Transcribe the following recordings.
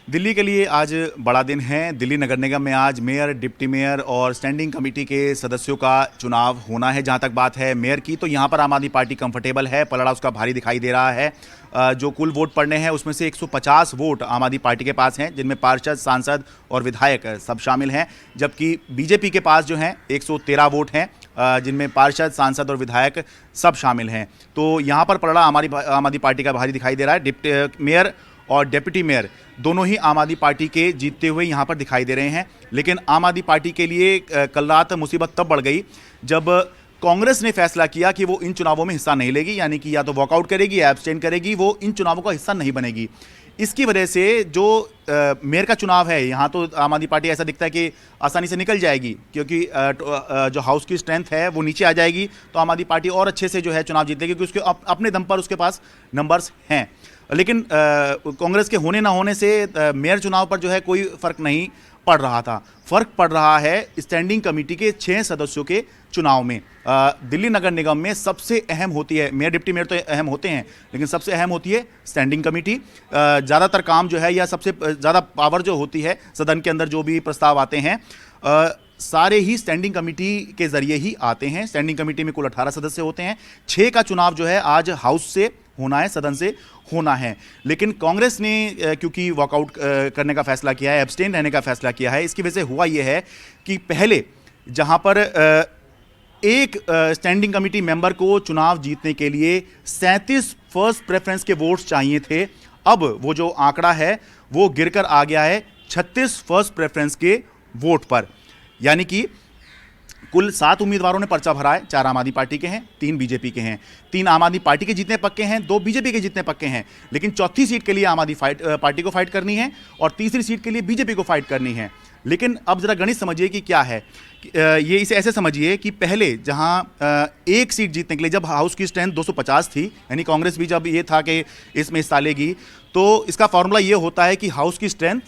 दिल्ली के लिए आज बड़ा दिन है। दिल्ली नगर निगम में आज मेयर, डिप्टी मेयर और स्टैंडिंग कमेटी के सदस्यों का चुनाव होना है। जहां तक बात है मेयर की, तो यहां पर आम आदमी पार्टी कंफर्टेबल है, पलड़ा उसका भारी दिखाई दे रहा है। जो कुल वोट पड़ने हैं उसमें से 150 वोट आम आदमी पार्टी के पास हैं, जिनमें पार्षद, सांसद और विधायक सब शामिल हैं। जबकि बीजेपी के पास जो हैं 113 वोट हैं, जिनमें पार्षद, सांसद और विधायक सब शामिल हैं। तो यहाँ पर पलड़ा आम आदमी पार्टी का भारी दिखाई दे रहा है। डिप्टी मेयर और डेप्यूटी मेयर दोनों ही आम आदमी पार्टी के जीतते हुए यहाँ पर दिखाई दे रहे हैं। लेकिन आम आदमी पार्टी के लिए कल रात मुसीबत तब बढ़ गई जब कांग्रेस ने फैसला किया कि वो इन चुनावों में हिस्सा नहीं लेगी, यानी कि या तो वॉकआउट करेगी या एब्सटेन करेगी, वो इन चुनावों का हिस्सा नहीं बनेगी। इसकी वजह से जो मेयर का चुनाव है, यहाँ तो आम आदमी पार्टी ऐसा दिखता है कि आसानी से निकल जाएगी, क्योंकि जो हाउस की स्ट्रेंथ है वो नीचे आ जाएगी। तो आम आदमी पार्टी और अच्छे से जो है चुनाव जीतेगी, क्योंकि उसके अपने दम पर उसके पास नंबर्स हैं। लेकिन कांग्रेस के होने ना होने से मेयर चुनाव पर जो है कोई फर्क नहीं पड़ रहा था। फर्क पड़ रहा है स्टैंडिंग कमेटी के 6 सदस्यों के चुनाव में। दिल्ली नगर निगम में सबसे अहम होती है, मेयर, डिप्टी मेयर तो अहम होते हैं, लेकिन सबसे अहम होती है स्टैंडिंग कमेटी। ज़्यादातर काम जो है या सबसे ज़्यादा पावर जो होती है सदन के अंदर, जो भी प्रस्ताव आते हैं सारे ही स्टैंडिंग कमेटी के जरिए ही आते हैं। स्टैंडिंग कमेटी में कुल 18 सदस्य होते हैं। 6 का चुनाव जो है आज हाउस से होना है, सदन से होना है। लेकिन कांग्रेस ने क्योंकि वॉकआउट करने का फैसला किया है, एब्सटेन रहने का फैसला किया है, इसकी वजह से हुआ यह है कि पहले जहां पर एक स्टैंडिंग कमेटी मेंबर को चुनाव जीतने के लिए 37 फर्स्ट प्रेफरेंस के वोट्स चाहिए थे, अब वो जो आंकड़ा है वो गिरकर आ गया है 36 फर्स्ट प्रेफरेंस के वोट पर। यानी कि कुल 7 उम्मीदवारों ने पर्चा भरा है। 4 आम आदमी पार्टी के हैं, 3 बीजेपी के हैं। 3 आम आदमी पार्टी के जीतने पक्के हैं, 2 बीजेपी के जीतने पक्के हैं। लेकिन चौथी सीट के लिए आम आदमी पार्टी को फाइट करनी है और तीसरी सीट के लिए बीजेपी को फाइट करनी है। लेकिन अब जरा गणित समझिए कि क्या है। ये इसे ऐसे समझिए कि पहले जहां एक सीट जीतने के लिए, जब हाउस की स्ट्रेंथ 250 थी, यानी कांग्रेस भी जब ये था कि इसमें हिस्सा लेगी, तो इसका फॉर्मूला ये होता है कि हाउस की स्ट्रेंथ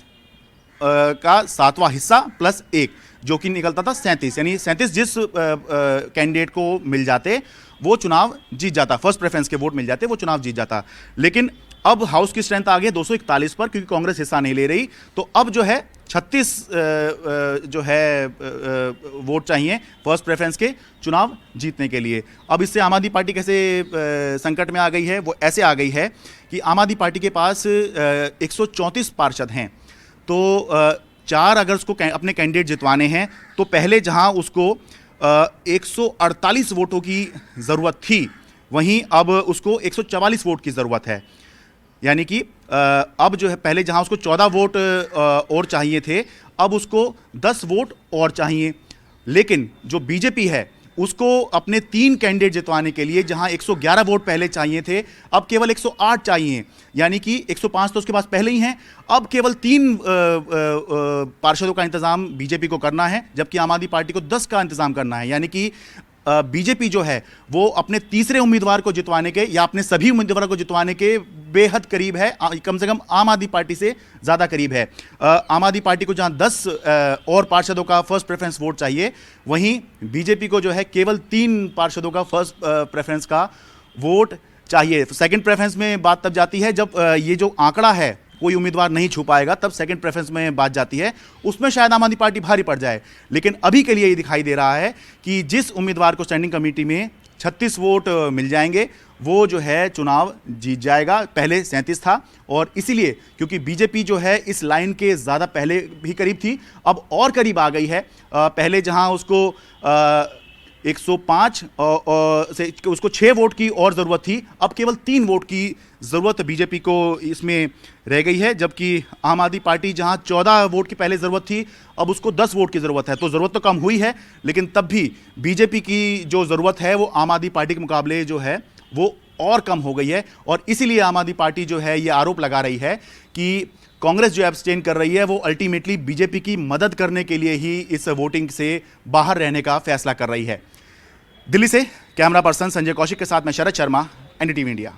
का 7वां हिस्सा प्लस 1, जो कि निकलता था 37। यानी 37 जिस कैंडिडेट को मिल जाते वो चुनाव जीत जाता, फर्स्ट प्रेफरेंस के वोट मिल जाते वो चुनाव जीत जाता। लेकिन अब हाउस की स्ट्रेंथ आ गई 241 पर, क्योंकि कांग्रेस हिस्सा नहीं ले रही। तो अब जो है 36 जो है वोट चाहिए फर्स्ट प्रेफरेंस के चुनाव जीतने के लिए। अब इससे आम आदमी पार्टी कैसे संकट में आ गई है? वो ऐसे आ गई है कि आम आदमी पार्टी के पास 134 पार्षद हैं। तो 4 अगर उसको अपने कैंडिडेट जितवाने हैं, तो पहले जहां उसको 148 वोटों की ज़रूरत थी, वहीं अब उसको 144 वोट की ज़रूरत है। यानी कि अब जो है, पहले जहां उसको 14 वोट और चाहिए थे, अब उसको 10 वोट और चाहिए। लेकिन जो बीजेपी है उसको अपने 3 कैंडिडेट जितवाने के लिए जहां 111 वोट पहले चाहिए थे, अब केवल 108 चाहिए। यानी कि 105 तो उसके पास पहले ही हैं। अब केवल 3 पार्षदों का इंतजाम बीजेपी को करना है, जबकि आम आदमी पार्टी को 10 का इंतजाम करना है। यानी कि बीजेपी जो है वो अपने तीसरे उम्मीदवार को जितवाने के, या अपने सभी उम्मीदवारों को जितवाने के बेहद करीब है, कम से कम आम आदमी पार्टी से ज़्यादा करीब है। आम आदमी पार्टी को जहां 10 और पार्षदों का फर्स्ट प्रेफरेंस वोट चाहिए, वहीं बीजेपी को जो है केवल 3 पार्षदों का फर्स्ट प्रेफरेंस का वोट चाहिए। सेकंड प्रेफरेंस में बात तब जाती है जब ये जो आंकड़ा है कोई उम्मीदवार नहीं छू पाएगा, तब सेकंड प्रेफरेंस में बात जाती है। उसमें शायद आम आदमी पार्टी भारी पड़ जाए। लेकिन अभी के लिए ये दिखाई दे रहा है कि जिस उम्मीदवार को स्टैंडिंग कमेटी में 36 वोट मिल जाएंगे, वो जो है चुनाव जीत जाएगा। पहले 37 था, और इसीलिए क्योंकि बीजेपी जो है इस लाइन के ज़्यादा पहले भी करीब थी, अब और करीब आ गई है। पहले जहां उसको 105 से उसको 6 वोट की और ज़रूरत थी, अब केवल 3 वोट की ज़रूरत बीजेपी को इसमें रह गई है। जबकि आम आदमी पार्टी जहां 14 वोट की पहले ज़रूरत थी, अब उसको 10 वोट की ज़रूरत है। तो ज़रूरत तो कम हुई है, लेकिन तब भी बीजेपी की जो ज़रूरत है वो आम आदमी पार्टी के मुकाबले जो है वो और कम हो गई है। और इसीलिए आम आदमी पार्टी जो है ये आरोप लगा रही है कि कांग्रेस जो एब्सटेन कर रही है वो अल्टीमेटली बीजेपी की मदद करने के लिए ही इस वोटिंग से बाहर रहने का फैसला कर रही है। दिल्ली से कैमरा पर्सन संजय कौशिक के साथ मैं शरद शर्मा, एनडीटीवी इंडिया।